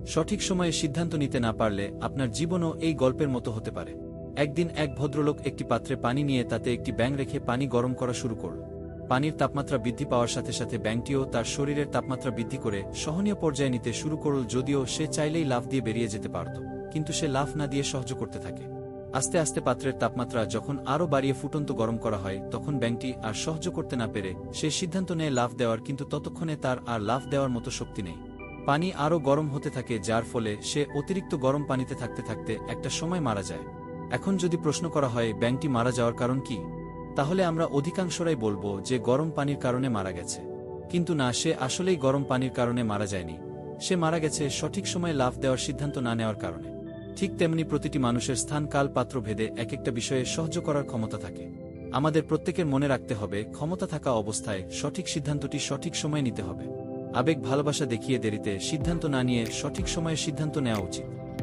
সঠিক সময়ে সিদ্ধান্ত নিতে না পারলে আপনার জীবনও এই গল্পের মতো হতে পারে। একদিন এক ভদ্রলোক একটি পাত্রে পানি নিয়ে তাতে একটি ব্যাঙ রেখে পানি গরম করা শুরু করল। পানির তাপমাত্রা বৃদ্ধি পাওয়ার সাথে সাথে ব্যাঙটিও তার শরীরের তাপমাত্রা বৃদ্ধি করে সহনীয় পর্যায়ে নিতে শুরু করল। যদিও সে চাইলেই লাফ দিয়ে বেরিয়ে যেতে পারত, কিন্তু সে লাফ না দিয়ে সহ্য করতে থাকে। আস্তে আস্তে পাত্রের তাপমাত্রা যখন আরও বাড়িয়ে ফুটন্ত গরম করা হয়, তখন ব্যাঙটি আর সহ্য করতে না পেরে সে সিদ্ধান্ত নেয় লাফ দেওয়ার, কিন্তু ততক্ষণে তার আর লাফ দেওয়ার মতো শক্তি নেই। পানি আরও গরম হতে থাকে, যার ফলে সে অতিরিক্ত গরম পানিতে থাকতে থাকতে একটা সময় মারা যায়। এখন যদি প্রশ্ন করা হয় ব্যাঙটি মারা যাওয়ার কারণ কি, তাহলে আমরা অধিকাংশরাই বলবো যে গরম পানির কারণে মারা গেছে। কিন্তু না, সে আসলেই গরম পানির কারণে মারা যায়নি। সে মারা গেছে সঠিক সময়ে লাফ দেওয়ার সিদ্ধান্ত না নেওয়ার কারণে। ঠিক তেমনি প্রতিটি মানুষের স্থান, কাল, পাত্র ভেদে এক একটা বিষয়ে সহ্য করার ক্ষমতা থাকে। আমাদের প্রত্যেকের মনে রাখতে হবে, ক্ষমতা থাকা অবস্থায় সঠিক সিদ্ধান্তটি সঠিক সময়ে নিতে হবে। আবেগ, ভালোবাসা দেখিয়ে দেরিতে সিদ্ধান্ত না নিয়ে সঠিক সময়ে সিদ্ধান্ত নেওয়া উচিত।